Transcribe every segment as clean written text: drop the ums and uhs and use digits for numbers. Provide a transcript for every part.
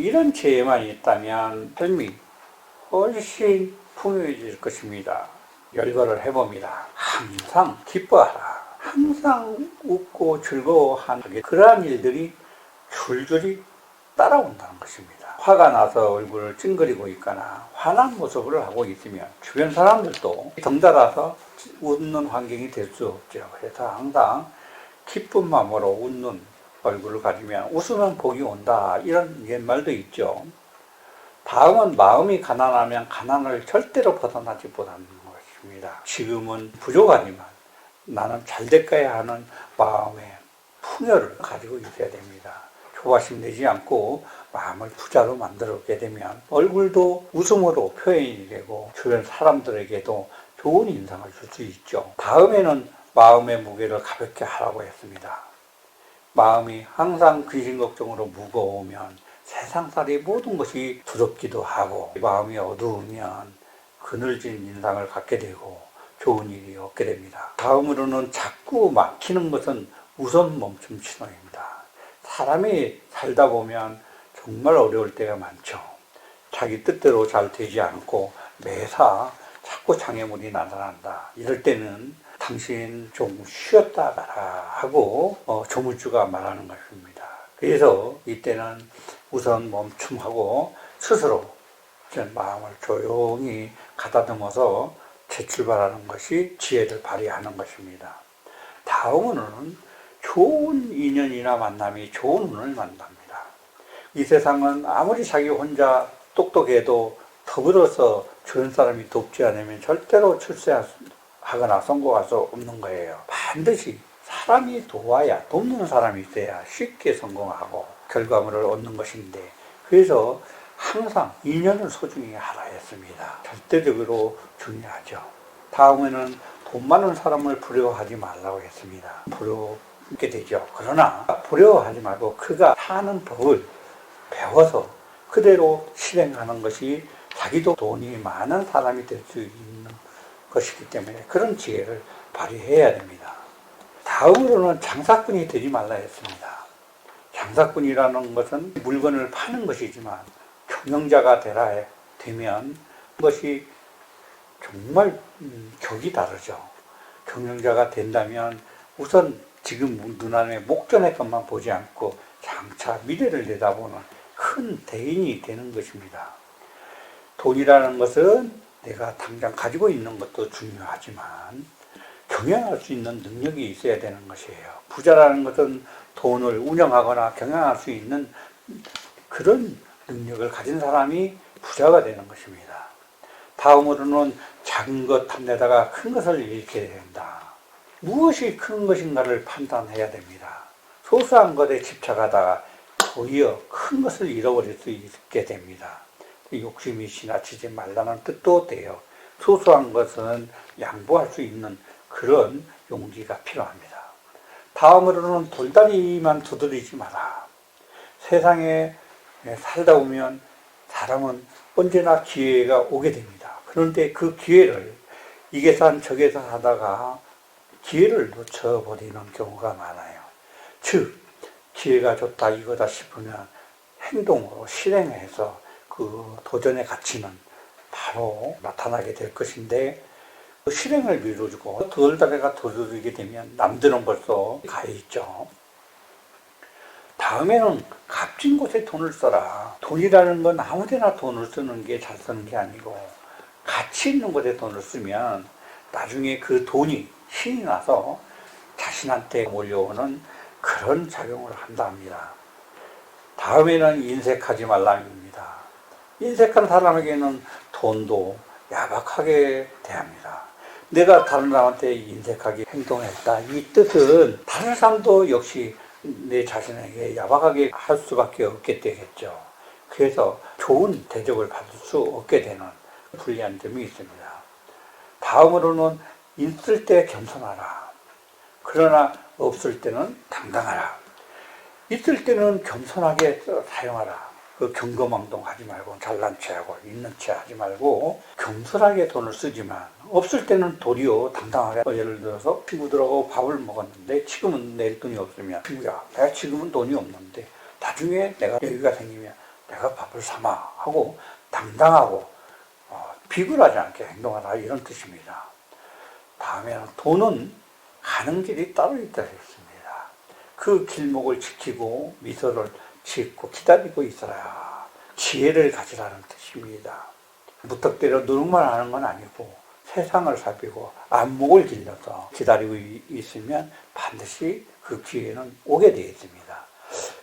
이런 지혜만 있다면 삶이 훨씬 풍요해질 것입니다. 열거를 해봅니다. 항상 기뻐하라. 항상 웃고 즐거워하는 그러한 일들이 줄줄이 따라온다는 것입니다. 화가 나서 얼굴을 찡그리고 있거나 화난 모습을 하고 있으면 주변 사람들도 덩달아서 웃는 환경이 될 수 없죠. 그래서 항상 기쁜 마음으로 웃는 얼굴을 가지면 웃으면 복이 온다, 이런 옛말도 있죠. 다음은 마음이 가난하면 가난을 절대로 벗어나지 못하는 것입니다. 지금은 부족하지만 나는 잘 될까야 하는 마음의 풍요를 가지고 있어야 됩니다. 조바심 내지 않고 마음을 부자로 만들게 되면 얼굴도 웃음으로 표현이 되고 주변 사람들에게도 좋은 인상을 줄 수 있죠. 다음에는 마음의 무게를 가볍게 하라고 했습니다. 마음이 항상 귀신 걱정으로 무거우면 세상살이 모든 것이 두렵기도 하고, 마음이 어두우면 그늘진 인상을 갖게 되고 좋은 일이 없게 됩니다. 다음으로는 자꾸 막히는 것은 우선 멈춤 신호입니다. 사람이 살다 보면 정말 어려울 때가 많죠. 자기 뜻대로 잘 되지 않고 매사 자꾸 장애물이 나타난다. 이럴 때는 당신 좀 쉬었다 가라 하고 조물주가 말하는 것입니다. 그래서 이때는 우선 멈춤하고 스스로 마음을 조용히 가다듬어서 재출발하는 것이 지혜를 발휘하는 것입니다. 다음으로는 좋은 인연이나 만남이 좋은 운을 만납니다. 이 세상은 아무리 자기 혼자 똑똑해도 더불어서 주변 사람이 돕지 않으면 절대로 출세하거나 성공할 수 없는 거예요. 반드시 사람이 도와야, 돕는 사람이 있어야 쉽게 성공하고 결과물을 얻는 것인데, 그래서 항상 인연을 소중히 하라 했습니다. 절대적으로 중요하죠. 다음에는 돈 많은 사람을 부러워하지 말라고 했습니다. 부러우게 되죠. 그러나 부러워하지 말고 그가 사는 법을 배워서 그대로 실행하는 것이 자기도 돈이 많은 사람이 될 수 있는 것이기 때문에 그런 지혜를 발휘해야 됩니다. 다음으로는 장사꾼이 되지 말라 했습니다. 장사꾼이라는 것은 물건을 파는 것이지만 경영자가 되면 그것이 정말 격이 다르죠. 경영자가 된다면 우선 지금 눈안에 목전의 것만 보지 않고 장차 미래를 내다보는 큰 대인이 되는 것입니다. 돈이라는 것은 내가 당장 가지고 있는 것도 중요하지만 경영할 수 있는 능력이 있어야 되는 것이에요. 부자라는 것은 돈을 운영하거나 경영할 수 있는 그런 능력을 가진 사람이 부자가 되는 것입니다. 다음으로는 작은 것 탐내다가 큰 것을 잃게 된다. 무엇이 큰 것인가를 판단해야 됩니다. 소소한 것에 집착하다가 도리어 큰 것을 잃어버릴 수 있게 됩니다. 욕심이 지나치지 말라는 뜻도 돼요. 소소한 것은 양보할 수 있는 그런 용기가 필요합니다. 다음으로는 돌다리만 두드리지 마라. 세상에 살다 보면 사람은 언제나 기회가 오게 됩니다. 그런데 그 기회를 이 계산 저 계산 하다가 기회를 놓쳐버리는 경우가 많아요. 즉 기회가 좋다 이거다 싶으면 행동으로 실행해서 그 도전의 가치는 바로 나타나게 될 것인데, 그 실행을 미뤄주고 돌다리가 두드리게 되면 남들은 벌써 가 있죠. 다음에는 값진 곳에 돈을 써라. 돈이라는 건 아무데나 돈을 쓰는 게 잘 쓰는 게 아니고 가치 있는 곳에 돈을 쓰면 나중에 그 돈이 신이 나서 자신한테 몰려오는 그런 작용을 한다 합니다. 다음에는 인색하지 말라입니다. 인색한 사람에게는 돈도 야박하게 대합니다. 내가 다른 사람한테 인색하게 행동했다, 이 뜻은 다른 사람도 역시 내 자신에게 야박하게 할 수밖에 없게 되겠죠. 그래서 좋은 대접을 받을 수 없게 되는 불리한 점이 있습니다. 다음으로는 있을 때 겸손하라. 그러나 없을 때는 당당하라. 있을 때는 겸손하게 사용하라. 그 경거망동하지 말고 잘난 체하고 있는 체 하지 말고 겸손하게 돈을 쓰지만, 없을 때는 도리어 당당하게, 예를 들어서 친구들하고 밥을 먹었는데 지금은 낼 돈이 없으면 친구야, 내가 지금은 돈이 없는데 나중에 내가 여유가 생기면 내가 밥을 사마 하고 당당하고 비굴하지 않게 행동하라 이런 뜻입니다. 다음에는 돈은 가는 길이 따로 있다 했습니다. 그 길목을 지키고 미소를 짓고 기다리고 있어라. 지혜를 가지라는 뜻입니다. 무턱대로 노력만 하는 건 아니고 세상을 살피고 안목을 길러서 기다리고 있으면 반드시 그 기회는 오게 되어 있습니다.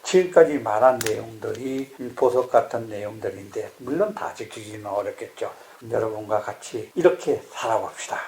지금까지 말한 내용들이 보석 같은 내용들인데 물론 다 지키기는 어렵겠죠. 여러분과 같이 이렇게 살아봅시다.